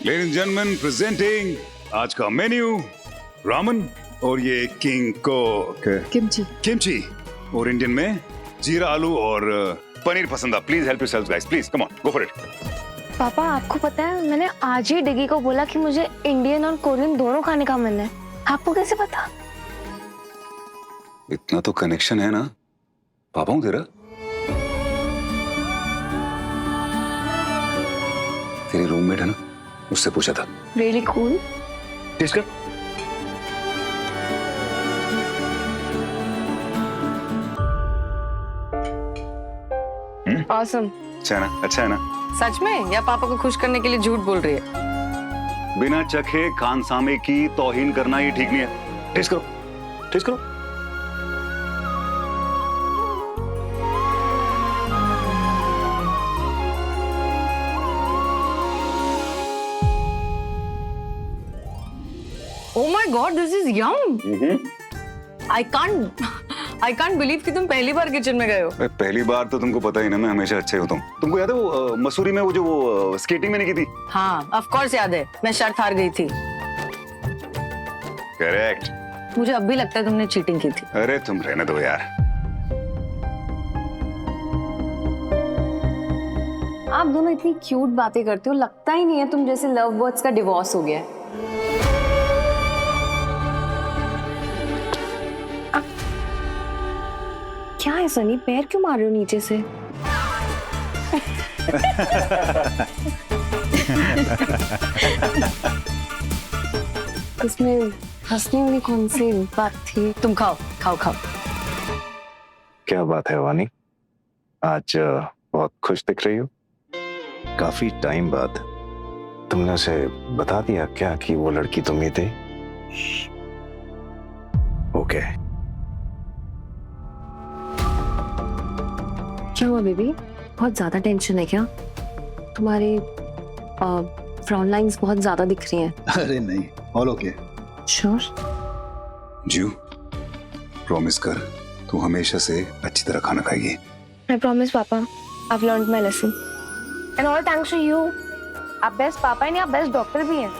Ladies and gentlemen, presenting आज का menu Raman और ये किंग कोक किमची और इंडियन में जीरा आलू और पनीर पसंद। Please help yourselves guys, please come on go for it. पापा आपको पता है मैंने आज ही डिगी को बोला कि मुझे इंडियन और कोरियन दोनों खाने का मन है। आपको कैसे पता? इतना तो कनेक्शन है ना, पापा हूँ तेरा। तेरी रूममेट है ना, उससे पूछा था। Really cool. टेस्ट कर। ऑसम। अच्छा है ना, अच्छा है ना। सच में या पापा को खुश करने के लिए झूठ बोल रही है? बिना चखे खानसामे की तौहीन करना ये ठीक नहीं है। टेस्ट करो, टेस्ट करो। Oh my God, this is yum. I can't believe कि तुम पहली बार किचन में गए हो। पहली बार तो तुमको पता ही ना, मैं हमेशा अच्छा ही होता हूँ। तुमको याद है वो मसूरी में वो स्केटिंग मैंने की थी? हाँ, of course याद है। मैं शर्त हार गई थी। करेक्ट। मुझे अब भी लगता है तुमने चीटिंग की थी। अरे तुम रहने दो यार। आप दोनों इतनी क्यूट बातें करते हो, लगता ही नहीं है तुम जैसे लव बर्ड्स का डिवोर्स हो गया है। क्या है सनी, पैर क्यों मार रहे हो नीचे से? इसमें हंसने वाली कौन सी बात थी? तुम खाओ खाओ खाओ। क्या बात है वानी, आज बहुत खुश दिख रही हो। काफी टाइम बाद तुमने उसे बता दिया क्या कि वो लड़की तुम ही थे? ओके। क्या हुआ बेबी, बहुत ज्यादा टेंशन है क्या? तुम्हारी फ्राउन लाइंस बहुत ज्यादा दिख रही हैं। अरे नहीं, ऑल ओके। श्योर? जीव, प्रॉमिस कर तू हमेशा से अच्छी तरह खाना खाएगी। I promise पापा, I've learned my lesson. And all thanks to you. आप बेस्ट पापा हैं, आप बेस्ट डॉक्टर भी हैं।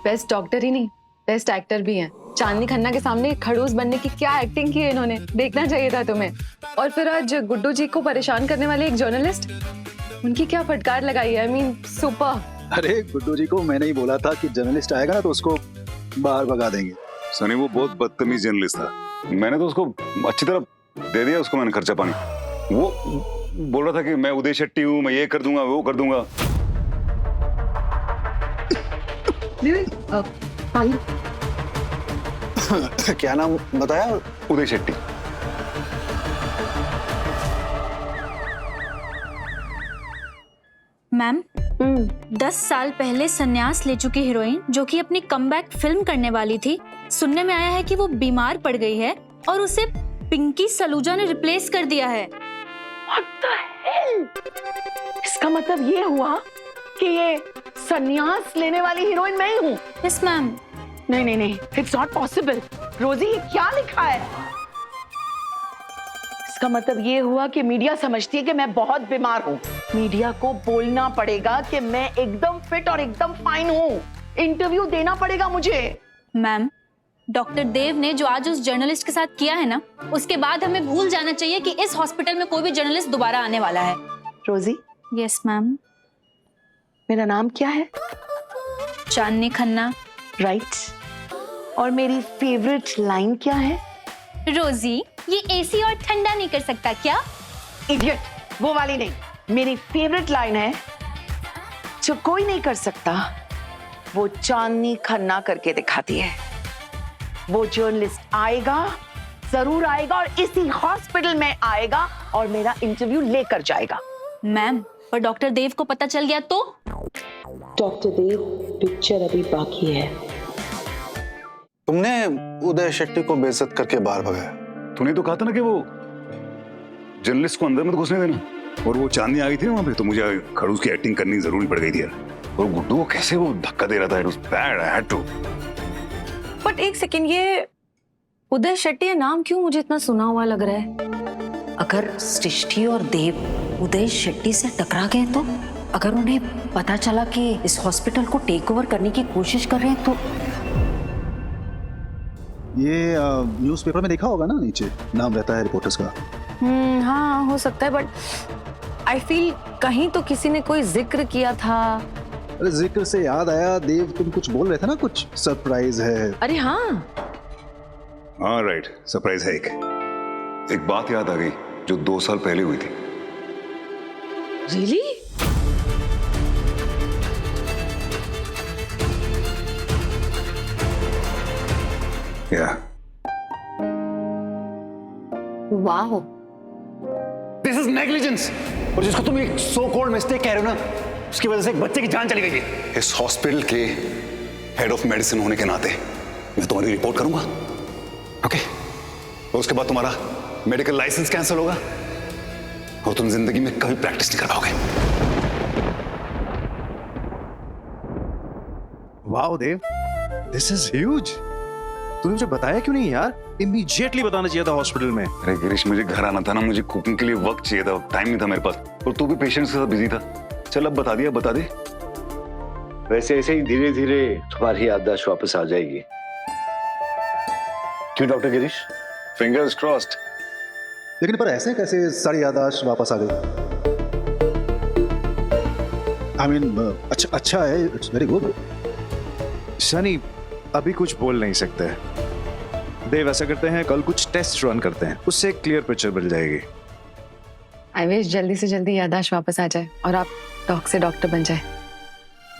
बेस्ट डॉक्टर ही नहीं, बेस्ट एक्टर भी हैं। चांदनी खन्ना के सामने खड़ूस बनने की क्या एक्टिंग की है इन्होंने, देखना चाहिए था तुम्हें। और फिर आज गुड्डू जी को परेशान करने वाले एक जर्नलिस्ट, उनकी क्या फटकार लगाई है। I mean, super. अरे गुड्डू जी को मैंने ही बोला था कि जर्नलिस्ट आएगा ना तो उसको बाहर भगा देंगे। सनी वो बहुत बदतमीज जर्नलिस्ट था, मैंने तो उसको अच्छी तरह दे दिया, उसको मैंने खर्चा पानी। वो बोल रहा था कि मैं उदय शेट्टी हूँ, मैं ये कर दूंगा वो कर दूंगा। क्या नाम बताया? उदय शेट्टी। मैम, 10 साल पहले संन्यास ले चुकी हीरोइन जो कि अपनी कमबैक फिल्म करने वाली थी, सुनने में आया है कि वो बीमार पड़ गई है और उसे पिंकी सलूजा ने रिप्लेस कर दिया है। What the hell? इसका मतलब ये हुआ कि ये संन्यास लेने वाली हीरोइन मैं ही हूँ? Yes ma'am. नहीं नहीं नहीं, इट्स नॉट पॉसिबल। रोजी, ये क्या लिखा है? इसका मतलब ये हुआ कि मीडिया समझती है कि मैं बहुत बीमार हूँ। मीडिया को बोलना पड़ेगा कि मैं एकदम फिट और एकदम फाइन हूँ। इंटरव्यू देना पड़ेगा मुझे। मैम, डॉक्टर देव ने जो आज उस जर्नलिस्ट के साथ किया है ना, उसके बाद हमें भूल जाना चाहिए कि इस हॉस्पिटल में कोई भी जर्नलिस्ट दोबारा आने वाला है। रोजी। Yes ma'am. मेरा नाम क्या है? चांदनी खन्ना। राइट। और मेरी फेवरेट लाइन क्या है? रोजी, ये एसी और ठंडा नहीं कर सकता क्या? इडियट, वो वाली नहीं। मेरी फेवरेट लाइन है, जो कोई नहीं कर सकता वो चांदनी खन्ना करके दिखाती है। वो जर्नलिस्ट आएगा, जरूर आएगा और इसी हॉस्पिटल में आएगा और मेरा इंटरव्यू लेकर जाएगा। मैम, पर डॉक्टर देव को पता चल गया तो? डॉक्टर देव, पिक्चर अभी बाकी है। तुमने उदय शेट्टी को बेइज्जत करके बाहर भगाया। तूने तो कहा था ना कि वो जर्नलिस्ट को अंदर मत घुसने देना, और वो चांदनी आ गई थी ना वहां पे, तो मुझे खड़ूस की एक्टिंग करनी जरूरी पड़ गई थी यार। और गुड्डू को कैसे वो धक्का दे रहा था, it was bad, I had to. But एक सेकेंड, ये उदय शेट्टी नाम क्यों मुझे इतना सुना हुआ लग रहा है? अगर सृष्टि और देव उदय शेट्टी से टकरा गए तो? अगर उन्हें पता चला कि इस हॉस्पिटल को टेक ओवर करने की कोशिश कर रहे हैं तो? ये न्यूज़पेपर में देखा होगा ना, नीचे नाम रहता है रिपोर्टर्स का। हाँ हो सकता है, बट आई फील कहीं तो किसी ने कोई जिक्र किया था। अरे जिक्र से याद आया देव, तुम कुछ बोल रहे थे ना, कुछ सरप्राइज है। अरे हाँ हाँ राइट, सरप्राइज है। एक बात याद आ गई जो 2 साल पहले हुई थी। रियली? या वाह, दिस इज नेग्लिजेंस। और जिसको तुम एक सो कॉल्ड मिस्टेक कह रहे हो ना, उसकी वजह से एक बच्चे की जान चली गई है। इस हॉस्पिटल के हेड ऑफ मेडिसिन होने के नाते मैं तुम्हारी रिपोर्ट करूंगा, ओके? और उसके बाद तुम्हारा मेडिकल लाइसेंस कैंसिल होगा और तुम जिंदगी में कभी प्रैक्टिस नहीं कर पाओगे। Wow Dev, this is huge. तूने मुझे बताया क्यों नहीं यार? इमीडिएटली बताना चाहिए था हॉस्पिटल में। अरे गिरीश, मुझे घर आना था ना, मुझे कुकिंग के लिए वक्त चाहिए था, टाइम नहीं था मेरे पास, और तू भी पेशेंट्स के साथ बिजी था। चल अब बता दिया, बता दे। वैसे ऐसे ही धीरे धीरे तुम्हारी याददाश्त वापस आ जाएगी। क्यों डॉक्टर गिरीश? Fingers crossed. लेकिन पर ऐसे कैसे सारी याददाश्त वापस आ गई? आई मीन अच्छा है, इट्स वेरी गुड। सनी अभी कुछ बोल नहीं सकते। देव ऐसा करते हैं, कल कुछ टेस्ट रन करते हैं, उससे एक क्लियर पिक्चर मिल जाएगी। आई विश जल्दी से जल्दी याददाश्त वापस आ जाए और आप डॉक्टर से डॉक्टर बन जाए।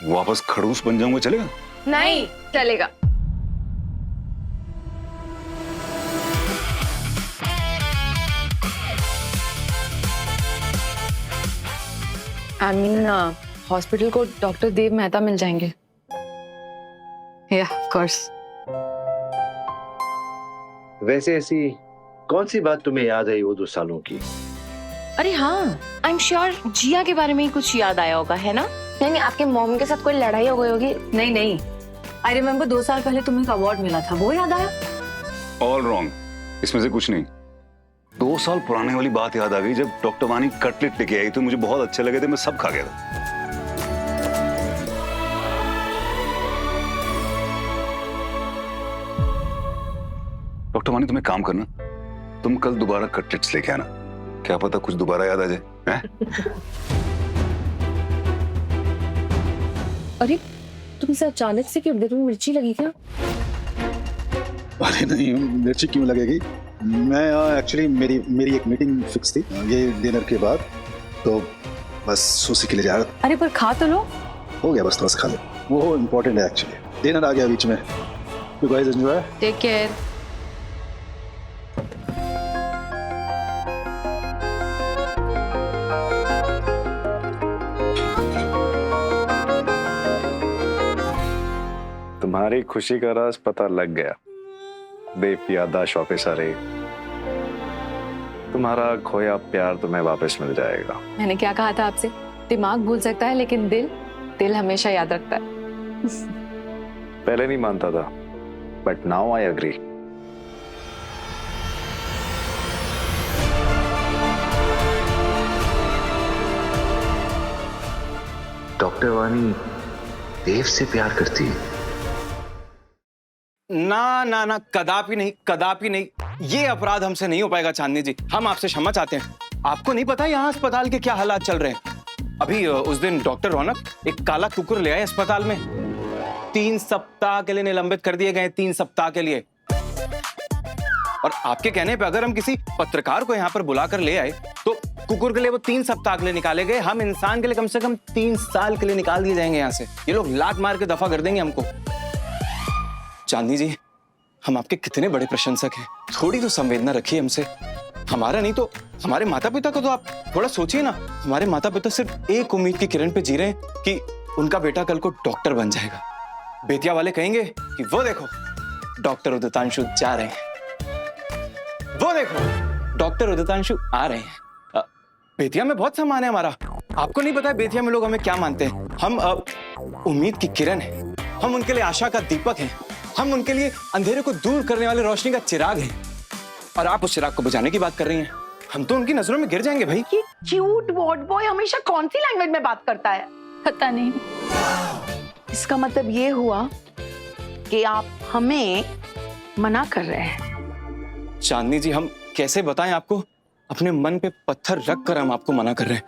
वापस खड़ूस बन जाऊंगा चलेगा? नहीं चलेगा। आई मीन हॉस्पिटल को डॉक्टर देव मेहता मिल जाएंगे। या ऑफ कोर्स। वैसे ऐसी कौन सी बात तुम्हें याद आई वो 2 सालों की? अरे हाँ, आई एम श्योर जिया के बारे में ही कुछ याद आया होगा, है ना? नहीं, आपके मॉम के साथ कोई लड़ाई हो गई होगी। नहीं नहीं, आई रिमेम्बर 2 साल पहले तुम्हें एक अवार्ड मिला था, वो याद आया? ऑल रॉन्ग, इसमें से कुछ नहीं। 2 साल पुराने वाली बात याद आ गई, जब डॉक्टर वानी कटलेट लेके आई तो मुझे बहुत अच्छे लगे थे, मैं सब खा गया था। डॉक्टर वानी, तुम्हें काम करना, तुम कल दोबारा कटलेट्स लेके आना, क्या पता कुछ दोबारा याद आ जाए, हैं? अरे तुमसे अचानक से क्यों दिल में मिर्ची लगी क्या? अरे नहीं, मिर्ची क्यों लगेगी? मैं एक्चुअली मेरी एक मीटिंग फिक्स थी ये डिनर के बाद, तो बस उसी के लिए जा रहा था। अरे पर खा तो लो। हो गया, बस थोड़ा सा खा लो, वो इम्पोर्टेंट है एक्चुअली। डिनर आ गया बीच में। You guys enjoy. Take care. तुम्हारी खुशी का राज पता लग गया। देव की याददाश्त वापस आ रही, तुम्हारा खोया प्यार तुम्हें वापस मिल जाएगा। मैंने क्या कहा था आपसे? दिमाग भूल सकता है लेकिन दिल हमेशा याद रखता है। पहले नहीं मानता था, but now I agree. Doctor Vani Dev से प्यार करती है? ना ना ना, कदापि नहीं, कदापि नहीं। ये अपराध हमसे नहीं हो पाएगा चांदनी जी, हम आपसे क्षमा चाहते हैं। आपको नहीं पता यहाँ अस्पताल के क्या हालात चल रहे हैं। अभी उस दिन डॉक्टर रौनक एक काला कुकुर ले आए अस्पताल में, 3 सप्ताह के लिए निलंबित कर दिए गए, 3 सप्ताह के लिए। और आपके कहने पे अगर हम किसी पत्रकार को यहाँ पर बुलाकर ले आए तो कुकुर के लिए वो 3 सप्ताह के लिए निकाले गए, हम इंसान के लिए कम से कम 3 साल के लिए निकाल दिए जाएंगे यहाँ से। ये लोग लात मार के दफा कर देंगे हमको। चांदनी जी, हम आपके कितने बड़े प्रशंसक हैं, थोड़ी तो संवेदना रखिए हमसे। हमारा नहीं तो हमारे माता पिता को तो आप थोड़ा सोचिए ना। हमारे माता पिता सिर्फ एक उम्मीद की किरण पे जी रहे हैं कि उनका बेटा कल को डॉक्टर बन जाएगा। बेतिया वाले कहेंगे कि वो देखो डॉक्टर उदितांशु जा रहे हैं, वो देखो डॉक्टर उदितांशु आ रहे हैं। बेतिया में बहुत सम्मान है हमारा। आपको नहीं पता है बेतिया में लोग हमें क्या मानते हैं? हम उम्मीद की किरण है, हम उनके लिए आशा का दीपक हैं, हम उनके लिए अंधेरे को दूर करने वाले रोशनी का चिराग हैं। और आप उस चिराग को बुझाने की बात कर रही हैं। हम तो उनकी नजरों में गिर जाएंगे भाई। ये क्यूट वार्ड बॉय हमेशा कौन सी लैंग्वेज में बात करता है? पता नहीं। इसका मतलब ये हुआ कि आप हमें मना कर रहे हैं। चांदनी जी, हम कैसे बताएं आपको? अपने मन पे पत्थर रख कर हम आपको मना कर रहे हैं,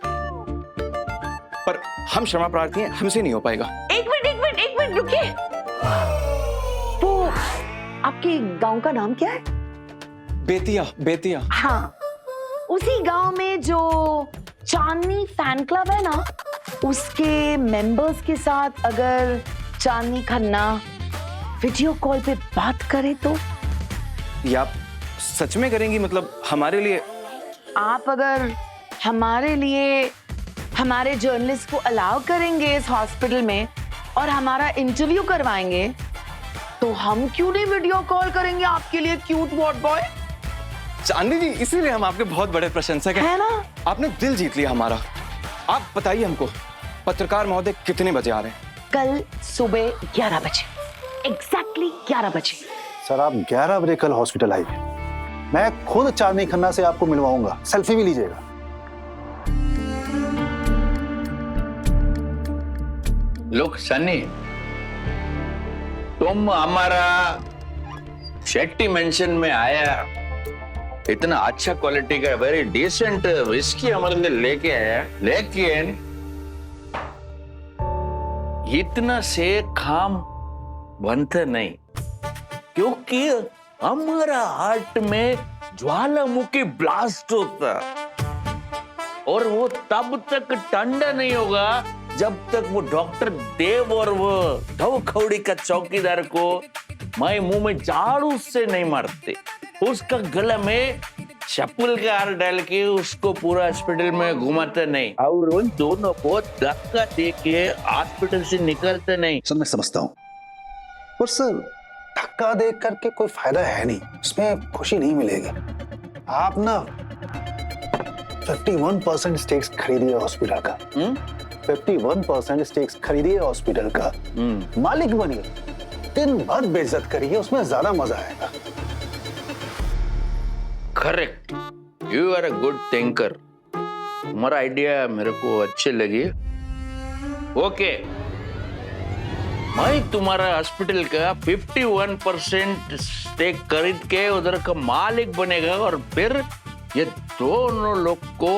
पर हम क्षमा प्रार्थी हैं, हमसे नहीं हो पाएगा। एक मिनट रुकिए। वो आपके गांव का नाम क्या है? बेतिया। हाँ, उसी गांव में जो चांदनी फैन क्लब है ना, उसके मेंबर्स के साथ अगर चांदनी खन्ना वीडियो कॉल पे बात करे तो? ये आप सच में करेंगी? मतलब हमारे लिए? आप अगर हमारे लिए हमारे जर्नलिस्ट को अलाउ करेंगे इस हॉस्पिटल में और हमारा इंटरव्यू करवाएंगे, तो हम क्यों नहीं वीडियो कॉल करेंगे आपके लिए क्यूट वार्ड बॉय? चांदनी जी, इसीलिए हम आपके बहुत बड़े प्रशंसक हैं। है ना? आपने दिल जीत लिया हमारा। आप बताइए हमको, पत्रकार महोदय कितने बजे आ रहे हैं? कल सुबह 11 बजे, एग्जैक्टली 11 बजे। सर आप 11 बजे कल हॉस्पिटल आइए, मैं खुद चांदनी खन्ना से आपको मिलवाऊंगा, सेल्फी भी लीजिएगा। लुक सनी, तुम हमारा शेट्टी मेंशन में आया, इतना अच्छा क्वालिटी का वेरी डिसेंट विस्की हमारे लिए लेके आया, लेकिन इतना से काम बनता नहीं, क्योंकि हमारा हार्ट में ज्वालामुखी ब्लास्ट होता और वो तब तक ठंडा नहीं होगा जब तक वो डॉक्टर देव और वो धव खौड़ी का चौकीदार को मैं मुंह में झाड़ू से नहीं मारते, उसका गला में चप्पल का हार डाल के उसको पूरा हॉस्पिटल में घुमाते नहीं और उन दोनों को धक्का दे के हॉस्पिटल से निकलते नहीं। सर मैं समझता हूँ, पर सर धक्का दे करके कोई फायदा है नहीं, उसमें खुशी नहीं मिलेगी। आप ना 51% स्टेक्स खरीदिए हॉस्पिटल का, 51% स्टेक्स खरीदिए हॉस्पिटल का, मालिक बनिए, दिन भर बेइज्जत करिए, उसमें ज्यादा मजा आएगा। Correct, you are a good thinker, तुम्हारा आइडिया मेरे को अच्छे लगे। ओके, मैं तुम्हारा हॉस्पिटल का 51% स्टेक खरीद के उधर का मालिक बनेगा और फिर ये दोनों लोग को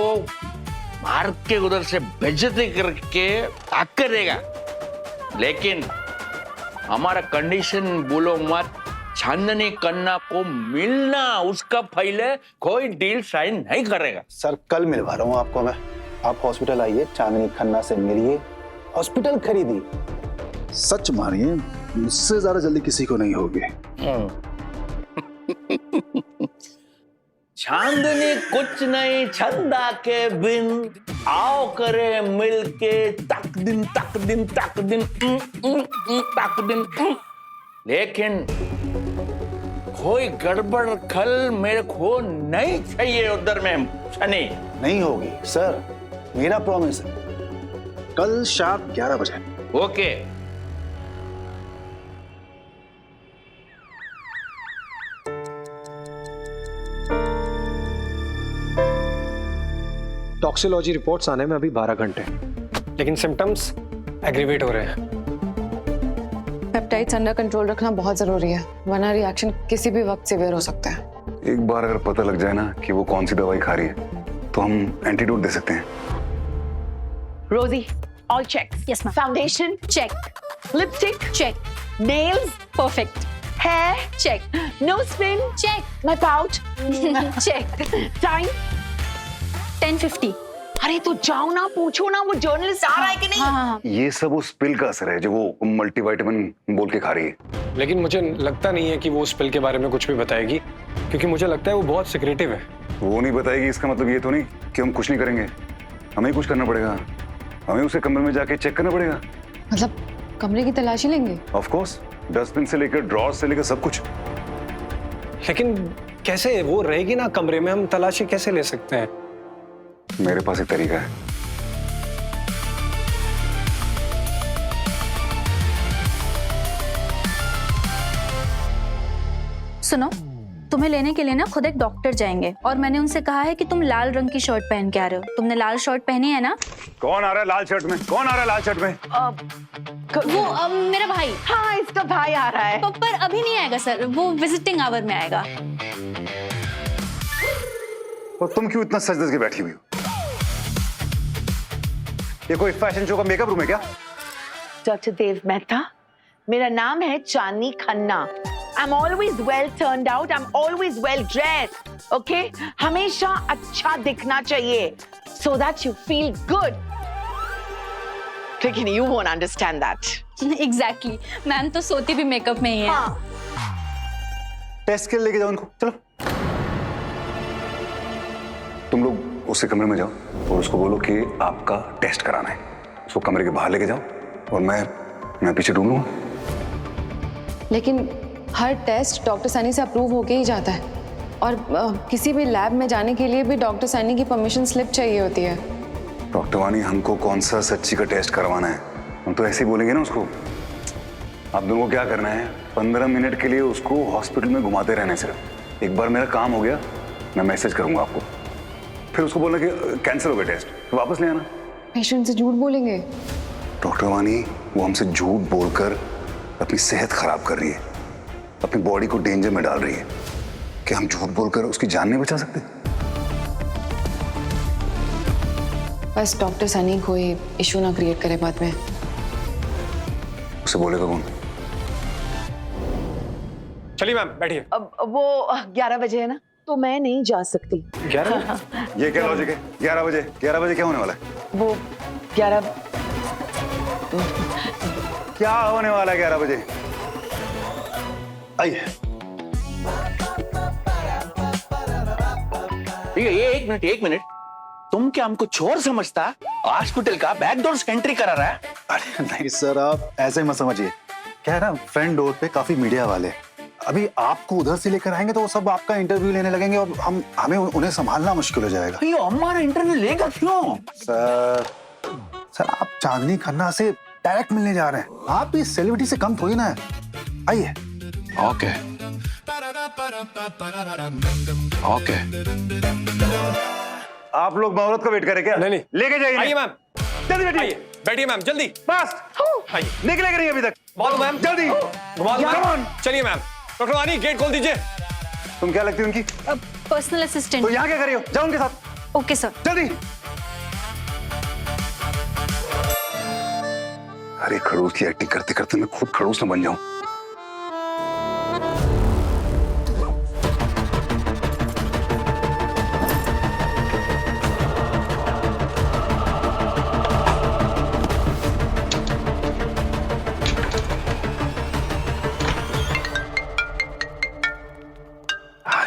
मार के उधर से बेइज्जती करके भाग करेगा। लेकिन हमारा कंडीशन बोलो मत, चांदनी खन्ना को मिलना उसका पहले कोई डील साइन नहीं करेगा। सर कल मिलवा रहा हूँ आपको मैं, आप हॉस्पिटल आइए, चांदनी खन्ना से मिलिए, हॉस्पिटल खरीदिए। सच मानिए मुझसे ज्यादा जल्दी किसी को नहीं होगी। चांदनी कुछ नहीं छंदा के बिन, आओ करे मिल के तक दिन तक दिन तक दिन तक दिन। लेकिन कोई गड़बड़ खल मेरे को नहीं चाहिए उधर में सनी। नहीं होगी सर, मेरा प्रॉमिस है, कल शाम 11 बजे। ओके, टॉक्सिकोलॉजी रिपोर्ट्स आने में अभी 12 घंटे, लेकिन सिम्टम्स एग्रीवेट हो रहे हैं। पेप्टाइड्स अंडर कंट्रोल रखना बहुत जरूरी है, वरना रिएक्शन किसी भी वक्त सीवियर हो सकता है। एक बार अगर पता लग जाए ना कि वो कौन सी दवाई खा रही है, तो हम एंटीडोट दे सकते हैं। Rosie, all check. Yes ma'am. Foundation check. Lipstick check. Nails perfect. Hair check. Nose pin check. My pouch check. Time 10:50। अरे तो जाओ ना, पूछो ना वो जर्नलिस्ट आ रहा है कि नहीं। हाँ। ये सब उस पिल का असर है जो वो मल्टीविटामिन बोल के खा रही है। लेकिन मुझे लगता नहीं है कि वो उस पिल के बारे में कुछ भी बताएगी, क्योंकि मुझे लगता है वो बहुत सीक्रेटिव है। वो नहीं बताएगी इसका मतलब ये तो नहीं कि हम कुछ नहीं करेंगे, हमें कुछ करना पड़ेगा, हमें उसे कमरे में जाके चेक करना पड़ेगा। मतलब कमरे की तलाशी लेंगे? ऑफ कोर्स, डस्टबिन से लेकर ड्रॉर से लेकर सब कुछ। लेकिन कैसे, वो रहेगी ना कमरे में, हम तलाशी कैसे ले सकते हैं? मेरे पास एक तरीका है। सुनो, तुम्हें लेने के लिए ना खुद एक डॉक्टर जाएंगे और मैंने उनसे कहा है कि तुम लाल रंग की शर्ट पहन के आ रहे हो। तुमने लाल शर्ट पहनी है ना? कौन आ रहा है लाल शर्ट में? कौन आ रहा है लाल शर्ट में? वो मेरा भाई। हाँ, इसका भाई आ रहा है। पर अभी नहीं आएगा सर, वो विजिटिंग आवर में आएगा। और तुम क्यों इतना सज धज के बैठी हुई हो? ये कोई फैशन शो का मेकअप रूम है क्या? डॉक्टर देव मेहता, मेरा नाम है चांदनी Khanna. I'm always well turned out. I'm always well dressed. Okay? हमेशा अच्छा दिखना चाहिए, so that you feel good. लेकिन you won't understand that. Exactly. Ma'am तो सोती भी मेकअप में ही है। हाँ। टेस्ट के लिए लेके जाओ उनको, चलो। तुम लोग उसके कमरे में जाओ और उसको बोलो कि आपका टेस्ट कराना है। उसको कमरे के बाहर लेके जाओ और मैं पीछे ढूंढ लूंगा। लेकिन हर टेस्ट डॉक्टर सैनी से अप्रूव होके ही जाता है और किसी भी लैब में जाने के लिए भी डॉक्टर सैनी की परमिशन स्लिप चाहिए होती है। डॉक्टर वानी, हमको कौन सा सच्ची का टेस्ट करवाना है? हम तो ऐसे ही बोलेंगे ना उसको। आप दोनों को क्या करना है, 15 मिनट के लिए उसको हॉस्पिटल में घुमाते रहने से। एक बार मेरा काम हो गया, मैं मैसेज करूंगा आपको, फिर उसको बोलना कि कैंसिल हो गया टेस्ट, तो वापस ले आना। पेशेंट से झूठ बोलेंगे? डॉक्टर वानी, वो हमसे झूठ बोलकर अपनी सेहत खराब कर रही है, अपनी बॉडी को डेंजर में डाल रही है। क्या हम झूठ बोलकर उसकी जान नहीं बचा सकते? बस डॉक्टर सैनी कोई इशू ना क्रिएट करे बाद में। उसे बोलेगा कौन? चलिए मैम, बैठिए। अब वो 11 बजे है ना, तो मैं नहीं जा सकती। 11? ये क्या लॉजिक है? 11 बजे? 11 बजे क्या होने वाला है? वो 11 क्या होने वाला है 11 बजे? आइए। ये एक मिनट, तुम क्या हमको चोर समझता? हॉस्पिटल का बैकडोर से एंट्री करा रहा है? अरे नहीं सर, आप ऐसे मत समझिए। क्या है ना, फ्रंट डोर पे काफी मीडिया वाले, अभी आपको उधर से लेकर आएंगे तो वो सब आपका इंटरव्यू लेने लगेंगे और हमें उन्हें संभालना मुश्किल हो जाएगा। ये हमारा इंटरव्यू लेगा क्यों? सर आप चांदनी खन्ना से डायरेक्ट मिलने जा रहे हैं, आप भी सेलिब्रिटी से कम थोड़ी ना है। आइए। ओके। आप लोग मुहूर्त का वेट करें क्या? नहीं। लेके जाइए। आइए मैम, जल्दी बैठिए। बैठिए मैम, जल्दी। फास्ट। आइए। निकले नहीं अभी तक। बहुत मैम, जल्दी घुमा दो मैम। चलिए मैम। डॉक्टर वानी, गेट खोल दीजिए। तुम क्या लगती हो उनकी? Personal assistant. तो यहाँ क्या कर रही हो? जाओ उनके साथ। Okay sir. जल्दी। अरे खड़ूस की एक्टिंग करते करते मैं खुद खड़ूस न बन जाऊं।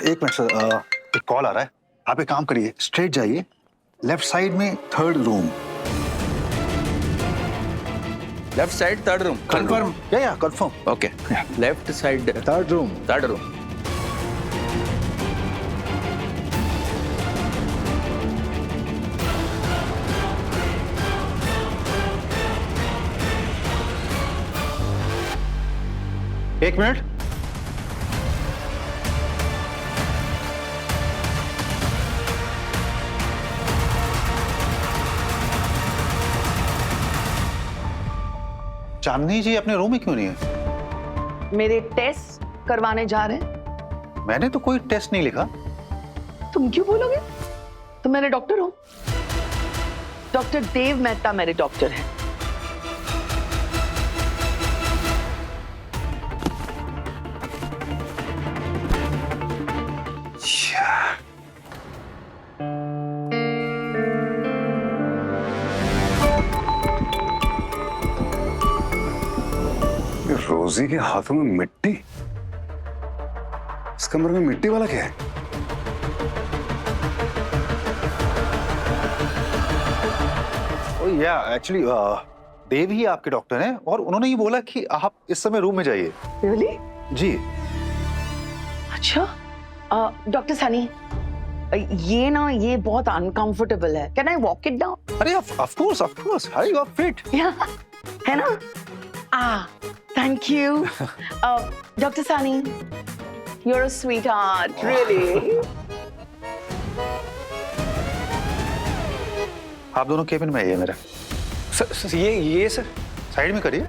एक मिनट सर, एक कॉल आ रहा है। आप एक काम करिए, स्ट्रेट जाइए, लेफ्ट साइड में 3rd room. Left side 3rd room. Confirm? या confirm. Okay. Left side 3rd room. 3rd room. एक मिनट। चांदनी जी अपने रूम में क्यों नहीं है? मेरे टेस्ट करवाने जा रहे हैं। मैंने तो कोई टेस्ट नहीं लिखा। तुम क्यों बोलोगे? तो मेरे डॉक्टर हो। डॉक्टर देव मेहता मेरे डॉक्टर हैं। रोजी के हाथों में मिट्टी। इस कमरे में मिट्टी वाला क्या है? या एक्चुअली देव ही आपके डॉक्टर हैं और उन्होंने ये बोला कि आप इस समय रूम में जाइए। Really? जी। अच्छा, डॉक्टर सनी, ये बहुत अनकंफर्टेबल है। Can I walk it down? अरे of course, how you are fit. है ना? Thank you. Doctor Sunny, You're a sweetheart, really. आप दोनों केबिन में आइए मेरे। ये सर साइड में करिए।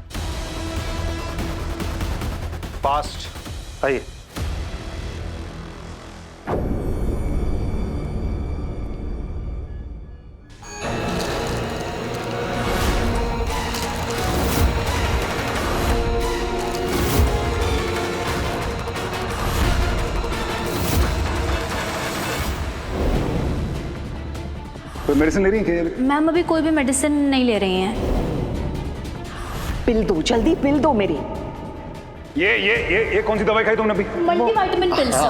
फास्ट आइए। कोई मेडिसिन ले रही है क्या? मैम अभी कोई भी मेडिसिन नहीं ले रही हैं। पिल दो, जल्दी पिल दो मेरी। ये कौन सी दवाई खाई तुमने अभी? मल्टीविटामिन पिल सर।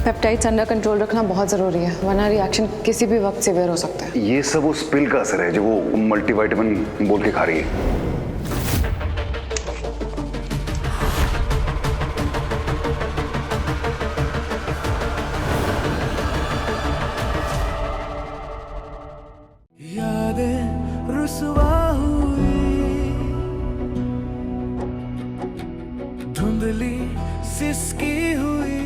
पेप्टाइड्स अंडर कंट्रोल रखना बहुत जरूरी है, वरना रिएक्शन किसी भी वक्त सीवियर हो सकता है। ये सब उस पिल का असर है जो वो मल्टीविटामिन बोल के खा रही है। यादें रुसवा हुई, धुंधली सिसकी हुई,